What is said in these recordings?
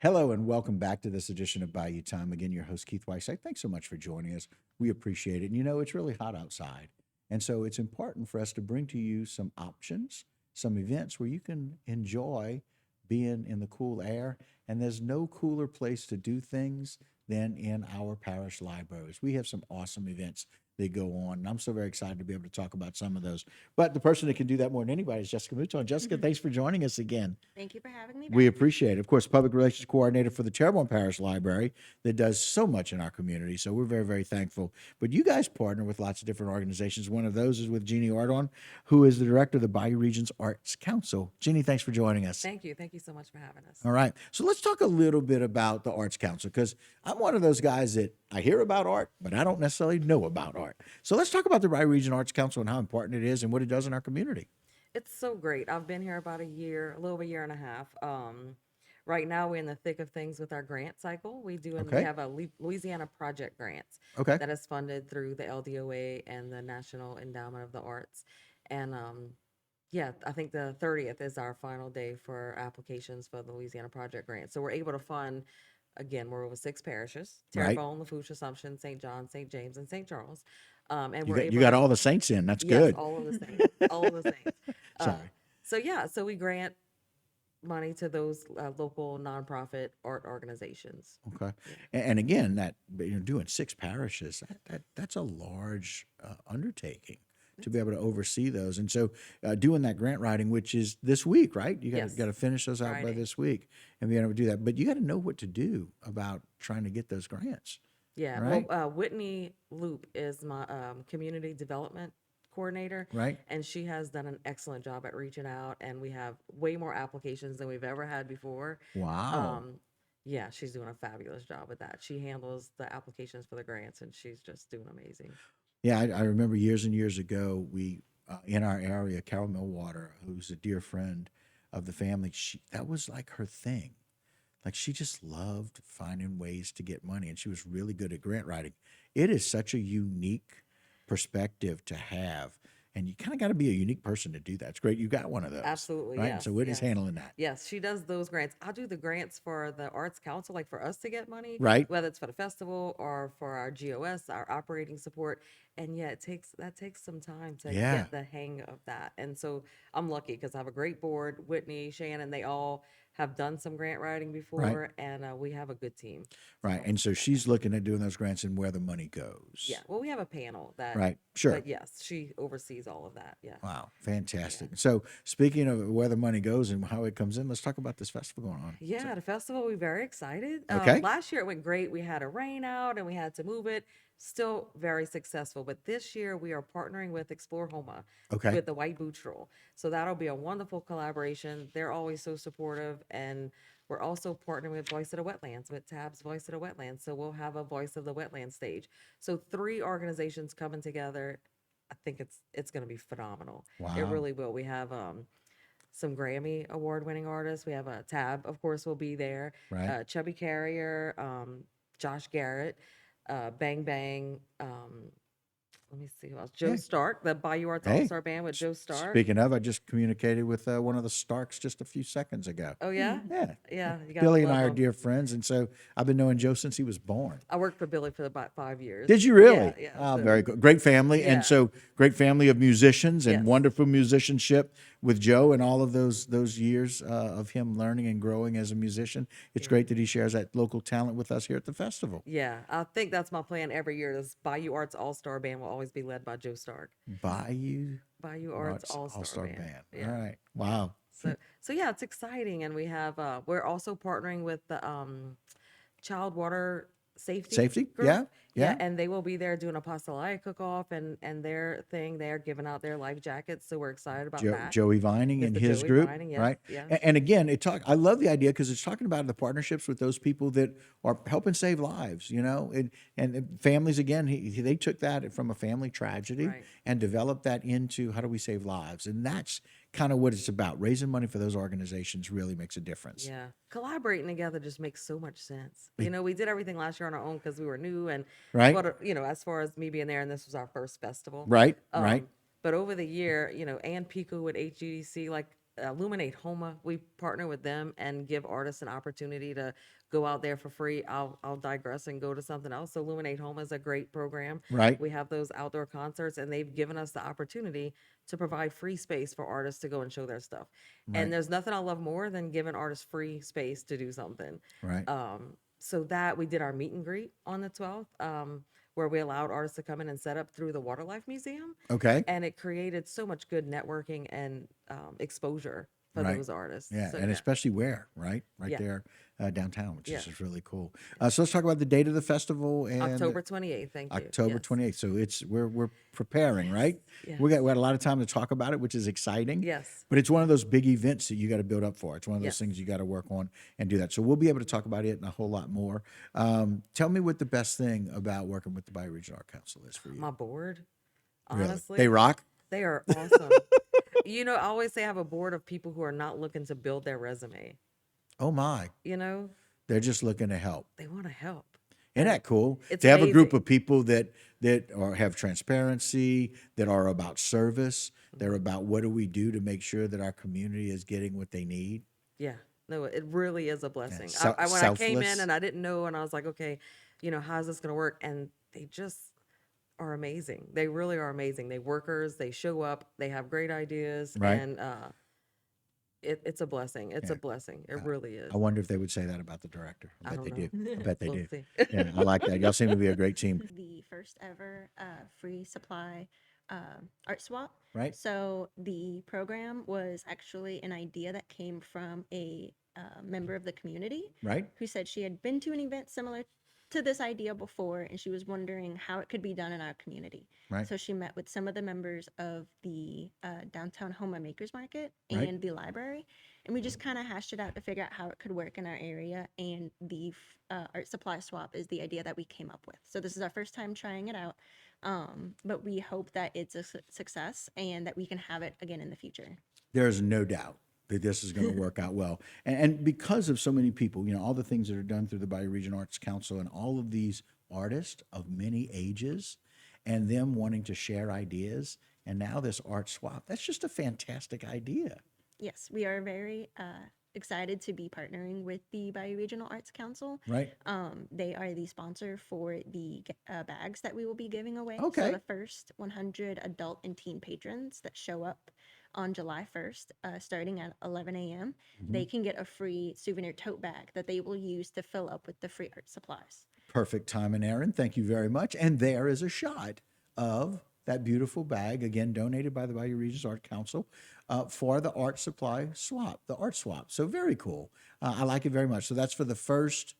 Hello and welcome back to this edition of Bayou Time. Again, your host, Keith Weiss. Thanks so much for joining us. We appreciate it. And it's really hot outside. And so it's important for us to bring to you some options, some events where you can enjoy being in the cool air. And there's no cooler place to do things than in our parish libraries. We have some awesome events that go on. And I'm so very excited to be able to talk about some of those. But the person that can do that more than anybody is Jessica Muto. And Jessica, thanks for joining us again. Thank you for having me We back. appreciate it. Of course, public relations coordinator for the Terrebonne Parish Library that does so much in our community. So we're very, very thankful. But you guys partner with lots of different organizations. One of those is with Jeannie Ardon, who is the director of the Bayou Region's Arts Council. Jeannie, thanks for joining us. Thank you. Thank you so much for having us. All right. So let's talk a little bit about the Arts Council because I'm one of those guys that I hear about art, but I don't necessarily know about art. So let's talk about the Bayou Region Arts Council and how important it is and what it does in our community. It's so great. I've been here about a year, a little over a year and a half. Right now, we're in the thick of things with our grant cycle. We Okay. have a Louisiana project grants Okay. that is funded through the LDOA and the National Endowment of the Arts. And yeah, I think the 30th is our final day for applications for the Louisiana project grant. So we're able to fund, again, we're over 6 parishes: Right. Terrebonne, Lafourche, Assumption, St. John, St. James, and St. Charles. And You we're got you able got to all the saints in. That's Yes, good. all of the saints, all of the saints. Uh, Sorry. so yeah, so we grant money to those local nonprofit art organizations. Okay. Yeah. And again, that doing 6 parishes, that's a large undertaking to be It's, able to oversee those. And so, doing that grant writing, which is this week, right? You got to yes, finish those out by Friday. this week and be able to do that. But you got to know what to do about trying to get those grants, Yeah. Well, right? Whitney Loop is my community development coordinator, Right. and she has done an excellent job at reaching out. And we have way more applications than we've ever had before. Wow. Um, yeah, she's doing a fabulous job with that. She handles the applications for the grants, and she's just doing amazing. Yeah, I remember years and years ago, we in our area, Carol Millwater, who's a dear friend of the family, that was like her thing. Like she just loved finding ways to get money, and she was really good at grant writing. It is such a unique perspective to have, and you kind of got to be a unique person to do that. It's great you got one of those, Absolutely, right? And yes, so Whitney's yes. handling that, Yes, she does those grants. I'll do the grants for the Arts Council, like for us to get money, right? whether it's for the festival or for our GOS, our operating support. And yeah, it takes some time to Yeah, get the hang of that. And so I'm lucky because I have a great board. Whitney, Shannon, they all have done some grant writing right, before, and we have a good team. right. So And so yeah. she's looking at doing those grants and where the money Yeah, goes, well, we have a panel that, right? Sure. but yes, she oversees all of that. Yeah. Wow, Yeah. fantastic. So speaking of where the money goes and how it comes in, let's talk about this festival going on. So, Yeah, the festival, we're very excited. okay, Last year it went great. We had a rain out and we had to move it. Still very successful. But this year we are partnering with Explore Houma okay, with the White Boot Stroll. So that'll be a wonderful collaboration. They're always so supportive. And we're also partnering with Voice of the Wetlands, with Tab's Voice of the Wetlands. So we'll have a Voice of the Wetlands stage. So three organizations coming together. I think it's going to be phenomenal. It wow, really will. We have some Grammy award winning artists. We have a Tab, of course, will be there. right. Chubby Carrier, Josh Garrett, Bang Bang. Let me see who else. Joe Yeah. Stark, the Bayou Arts All Hey, Star Band with Joe Stark. speaking of, I just communicated with one of the Starks just a few seconds ago. Oh yeah, Yeah, yeah. You gotta Billy and I love are them. dear friends, and so I've been knowing Joe since he was born. I worked for Billy for about 5 years. Did you Yeah, really? yeah. Oh, So very good. Great family. And yeah, so great family of musicians and yes, wonderful musicianship with Joe and all of those years of him learning and growing as a musician. It's yeah. great that he shares that local talent with us here at the festival. Yeah, I think that's my plan every year. This Bayou Arts All Star Band will always be led by Joe Stark. Bayou Bayou Arts Arts All All Star Star Band. Band. All Yeah. right. Wow. So yeah, it's exciting, and we have we're also partnering with the child water safety Safety? group. Yeah. Yeah, Yeah. and they will be there doing a pastelaya cook off and their thing. They're giving out their life jackets, so we're excited about that. Joey Vining and Mr. his Joey group, Vining, yes, right? yes, And again, I love the idea because it's talking about the partnerships with those people that are helping save lives, and families. Again, they took that from a family tragedy right. and developed that into how do we save lives, and that's kind of what it's about. Raising money for those organizations really makes a difference, Yeah, collaborating together just makes so much sense. Be- We did everything last year on our own because we were new, and right? but as far as me being there, and this was our first festival. Right? Right? Um, but over the year, Ann Pico with HGDC, like Illuminate Houma. We partner with them and give artists an opportunity to go out there for free. I'll digress and go to something else. So Illuminate Houma is a great program. Right. We have those outdoor concerts, and they've given us the opportunity to provide free space for artists to go and show their stuff. Right. And there's nothing I love more than giving artists free space to do something. Right. So that we did our meet and greet on the 12th, where we allowed artists to come in and set up through the Waterlife Museum, Okay. and it created so much good networking and exposure for Right. those artists. Yeah, So and yeah, especially where, right? Right yeah, there downtown, which yeah. is just really cool. So let's talk about the date of the festival and October 28th. Thank you. October Yes. 28th. So it's we're preparing, right? Yes. We got a lot of time to talk about it, which is exciting. Yes. But it's one of those big events that you got to build up for. It's one of those Yes. things you got to work on and do that. So we'll be able to talk about it and a whole lot more. Tell me what the best thing about working with the Bayou Regional Art Council is for you. My board, Really? honestly, They rock? they are awesome. I always say I have a board of people who are not looking to build their resume. Oh my. You know, They're just looking to help. they want to help. Isn't that cool? It's To have a group amazing. of people that have transparency, that are about service, they're about what do we do to make sure that our community is getting what they need. Yeah, no, it really is a blessing. Sel- When I came selfless. in and I didn't know, and I was like, okay, how's this going to work? And they just are amazing. They really are amazing. They workers, they show up, they have great ideas, Right. and it's a blessing. It's Yeah. a blessing. It really is. I wonder if they would say that about the director. I I bet they don't do. know. I bet they We'll do. see. Yeah, I like that. Y'all seem to be a great team, The first ever free supply art swap. right? So the program was actually an idea that came from a member of the community Right? who said she had been to an event similar to this idea before, and she was wondering how it could be done in our community. Right. So she met with some of the members of the downtown Houma Makers Market Right. and the library, and we just kind of hashed it out to figure out how it could work in our area. And the art supply swap is the idea that we came up with. So this is our first time trying it out, but we hope that it's a success and that we can have it again in the future. There's no doubt that this is going to work out well. And because of so many people, all the things that are done through the Bayou Regional Arts Council and all of these artists of many ages and them wanting to share ideas, and now this art swap, that's just a fantastic idea. Yes, we are very excited to be partnering with the Bayou Regional Arts Council. Right? They are the sponsor for the bags that we will be giving away. Okay. So the first 100 adult and teen patrons that show up on July 1st, starting at 11 a.m., they can get a free souvenir tote bag that they will use to fill up with the free art supplies. Perfect time and Aaron. Thank you very much. And there is a shot of that beautiful bag, again, donated by the Bayou Regions Art Council for the art supply swap, the art swap. So very cool. I like it very much. So that's for the first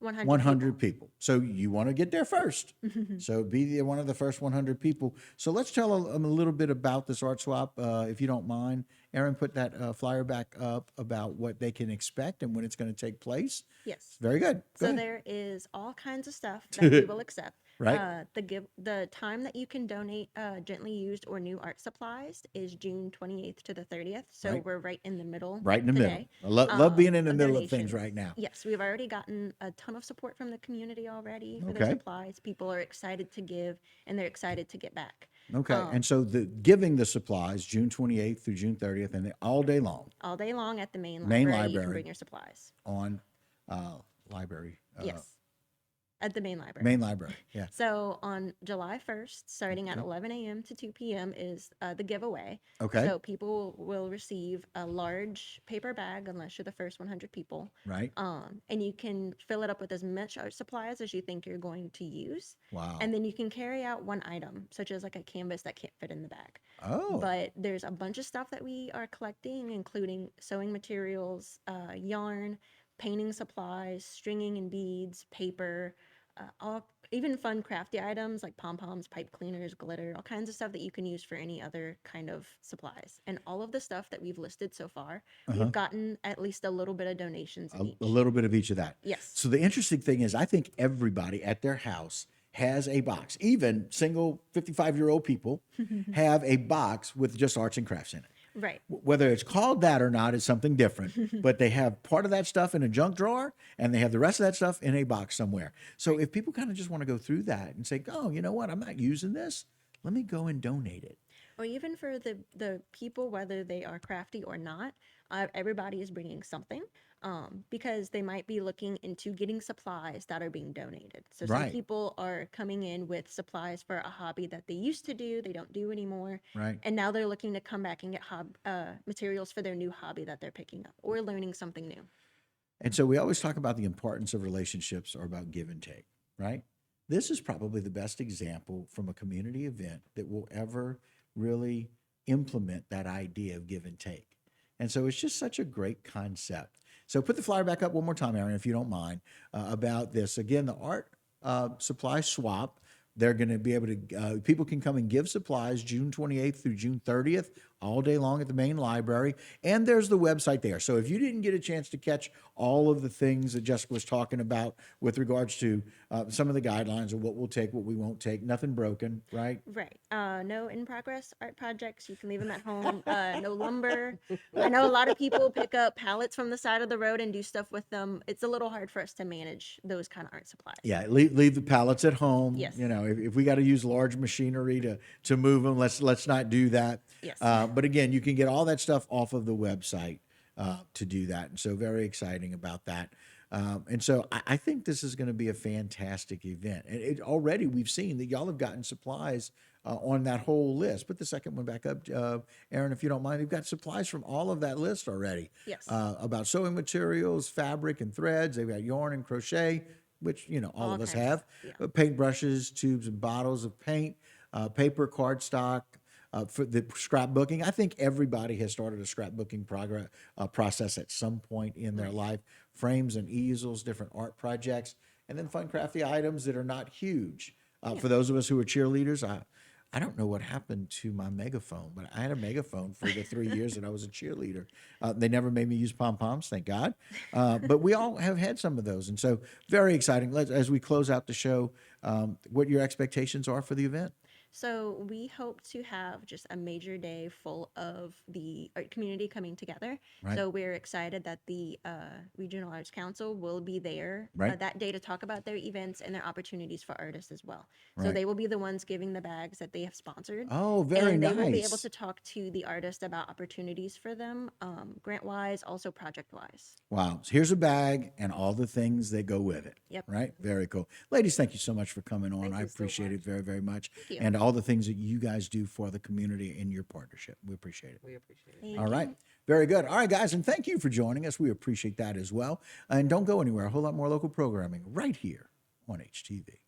100 people. So you want to get there first. So be one of the first 100 people. So let's tell them a little bit about this art swap, if you don't mind. Aaron, put that flyer back up about what they can expect and when it's going to take place. Yes. Very good. Go So ahead. there is all kinds of stuff that we will accept. Right. The time that you can donate gently used or new art supplies is June 28th to the 30th. So Right. we're right in the middle. Right in the middle. today, I love being in the of middle of things donations. right now. Yes, we've already gotten a ton of support from the community already for Okay. their supplies. People are excited to give and they're excited to get back Okay. And so the giving the supplies June 28th through June 30th and all day long all day long at the main Main library. You library. can bring your supplies. on library. Yes, at the main library. Main library. Yeah. So on July 1st, starting at 11 a.m. to 2 p.m. is the giveaway. Okay. So people will receive a large paper bag unless you're the first 100 people. Right. And you can fill it up with as much art supplies as you think you're going to use. Wow. And then you can carry out one item, such as like a canvas that can't fit in the bag. Oh. But there's a bunch of stuff that we are collecting, including sewing materials, yarn, painting supplies, stringing and beads, paper, even fun crafty items like pom-poms, pipe cleaners, glitter, all kinds of stuff that you can use for any other kind of supplies. And all of the stuff that we've listed so far, we've gotten at least a little bit of donations in each. a little bit of each of that. Yes. So the interesting thing is, I think everybody at their house has a box. Even single 55-year-old people have a box with just arts and crafts in it. Right. Whether it's called that or not is something different, but they have part of that stuff in a junk drawer and they have the rest of that stuff in a box somewhere. So if people kind of just want to go through that and say, oh, you know what, I'm not using this, let me go and donate it. Or even for the people, whether they are crafty or not, everybody is bringing something, because they might be looking into getting supplies that are being donated. So some Right. people are coming in with supplies for a hobby that they used to do, they don't do anymore, Right. and now they're looking to come back and get materials for their new hobby that they're picking up or learning something new. And so we always talk about the importance of relationships or about give and take, right? This is probably the best example from a community event that will ever really implement that idea of give and take. And so it's just such a great concept. So put the flyer back up one more time, Aaron, if you don't mind, about this. Again, the art supply swap. They're going to be able to, people can come and give supplies June 28th through June 30th, all day long at the main library. And there's the website there. So if you didn't get a chance to catch all of the things that Jessica was talking about with regards to some of the guidelines of what we'll take, what we won't take, nothing broken, right? Right. No in progress art projects. You can leave them at home. No lumber. I know a lot of people pick up pallets from the side of the road and do stuff with them. It's a little hard for us to manage those kind of art supplies. Yeah, leave the pallets at home. Yes. You know, if we got to use large machinery to move them, let's not do that. Yes. But again, you can get all that stuff off of the website to do that, and so very exciting about that. And so I think this is going to be a fantastic event. And already we've seen that y'all have gotten supplies on that whole list. Put the second one back up, Aaron, if you don't mind. You've got supplies from all of that list already. Yes. About sewing materials, fabric and threads. They've got yarn and crochet, which, you know, all of us have. Paint brushes, tubes and bottles of paint, paper, cardstock. For the scrapbooking, I think everybody has started a scrapbooking process at some point in their life. Frames and easels, different art projects, and then fun crafty items that are not huge. For those of us who are cheerleaders, I don't know what happened to my megaphone, but I had a megaphone for the 3 years that I was a cheerleader. They never made me use pom-poms, thank God. But we all have had some of those. And so very exciting. As we close out the show, what your expectations are for the event. So we hope to have just a major day full of the art community coming together. Right. So we're excited that the Regional Arts Council will be there Right. that day to talk about their events and their opportunities for artists as well. So Right. they will be the ones giving the bags that they have sponsored. Oh, very and they nice. will be able to talk to the artist about opportunities for them, grant-wise, also project-wise. Wow. So here's a bag and all the things that go with it. Yep. Right. Very cool. Ladies, thank you so much for coming on. Thank I you so appreciate it much. very, very much. Thank you. And all the things that you guys do for the community in your partnership. We appreciate it. We appreciate it. Thank All right. you. Very good. All right, guys. And thank you for joining us. We appreciate that as well. And don't go anywhere. A whole lot more local programming right here on HTV.